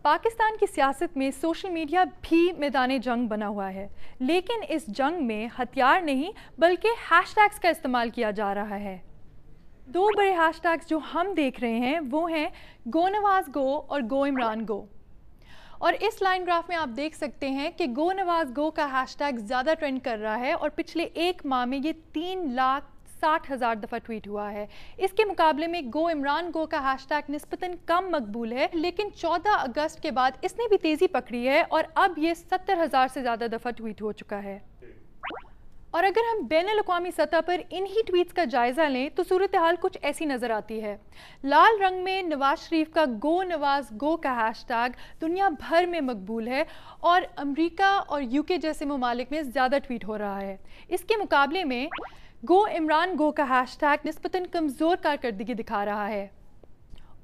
पाकिस्तान की सियासत में सोशल मीडिया भी मैदान जंग बना हुआ है, लेकिन इस जंग में हथियार नहीं बल्कि हैशटैग्स का इस्तेमाल किया जा रहा है। दो बड़े हैशटैग्स जो हम देख रहे हैं वो हैं गो नवाज गो और गो इमरान गो। और इस लाइन ग्राफ में आप देख सकते हैं कि गो नवाज गो का हैशटैग ज़्यादा ट्रेंड कर रहा है और पिछले एक माह में ये 3,60,000 दफ़ा ट्वीट हुआ है। इसके मुकाबले में गो इमरान गो का हैशटैग निस्बतन कम मकबूल है, लेकिन 14 अगस्त के बाद इसने भी तेज़ी पकड़ी है और अब ये 70,000 से ज़्यादा दफ़ा ट्वीट हो चुका है। और अगर हम बैनुल-अक़वामी सतह पर इन्हीं ट्वीट्स का जायज़ा लें तो सूरत हाल कुछ ऐसी नज़र आती है। लाल रंग में नवाज शरीफ का गो नवाज गो का हैशटैग दुनिया भर में मकबूल है और अमेरिका और यूके जैसे ममालिक में ज़्यादा ट्वीट हो रहा है। इसके मुकाबले में गो इमरान गो का हैशटैग निस्बतन कमज़ोर कारकर्दगी दिखा रहा है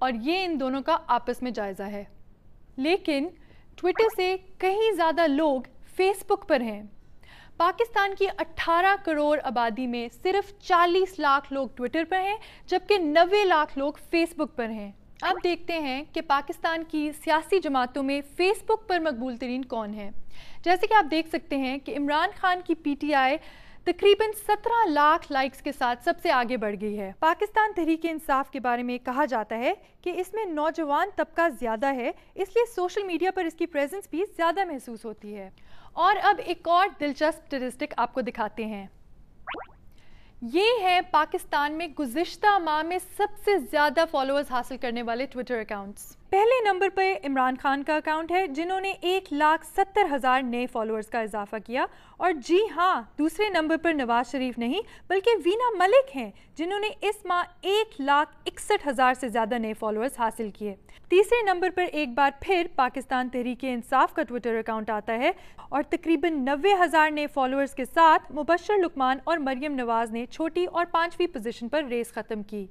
और ये इन दोनों का आपस में जायज़ा है। लेकिन ट्विटर से कहीं ज़्यादा लोग फेसबुक पर हैं। पाकिस्तान की 18 करोड़ आबादी में सिर्फ 40 लाख लोग ट्विटर पर हैं, जबकि 90 लाख लोग फेसबुक पर हैं। अब देखते हैं कि पाकिस्तान की सियासी जमातों में फेसबुक पर मकबूल तरीन कौन है। जैसे कि आप देख सकते हैं कि इमरान खान की PTI तकरीबन 17 लाख लाइक्स के साथ सबसे आगे बढ़ गई है। पाकिस्तान तहरीक इंसाफ के बारे में कहा जाता है कि इसमें नौजवान तबका ज़्यादा है, इसलिए सोशल मीडिया पर इसकी प्रेजेंस भी ज़्यादा महसूस होती है। और अब एक और दिलचस्प स्टैटिस्टिक आपको दिखाते हैं। ये है पाकिस्तान में गुज़िश्ता माह में सबसे ज़्यादा फॉलोअर्स हासिल करने वाले ट्विटर अकाउंट्स। पहले नंबर पर इमरान खान का अकाउंट है जिन्होंने 1,70,000 नए फॉलोअर्स का इजाफा किया, और जी हाँ, दूसरे नंबर पर नवाज शरीफ नहीं बल्कि वीना मलिक हैं जिन्होंने इस माह 1,61,000 से ज़्यादा नए फॉलोअर्स हासिल किए। तीसरे नंबर पर एक बार फिर पाकिस्तान तहरीक इंसाफ का ट्विटर अकाउंट आता है और तकरीबन 90,000 नए फॉलोअर्स के साथ मुबशर लुकमान और मरियम नवाज ने छोटी और 5वीं पोजीशन पर रेस ख़त्म की।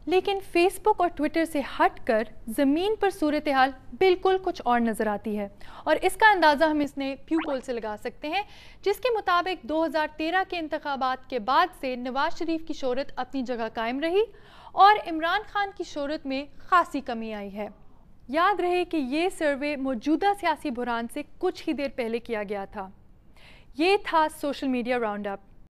लेकिन फेसबुक और ट्विटर से हटकर ज़मीन पर सूरत हाल बिल्कुल कुछ और नज़र आती है, और इसका अंदाज़ा हम इसने प्यू पोल से लगा सकते हैं, जिसके मुताबिक 2013 के इंतखाबात के बाद से नवाज शरीफ की शोहरत अपनी जगह कायम रही और इमरान खान की शोहरत में खासी कमी आई है। याद रहे कि ये सर्वे मौजूदा सियासी बुहरान से कुछ ही देर पहले किया गया था। ये था सोशल मीडिया राउंड अप।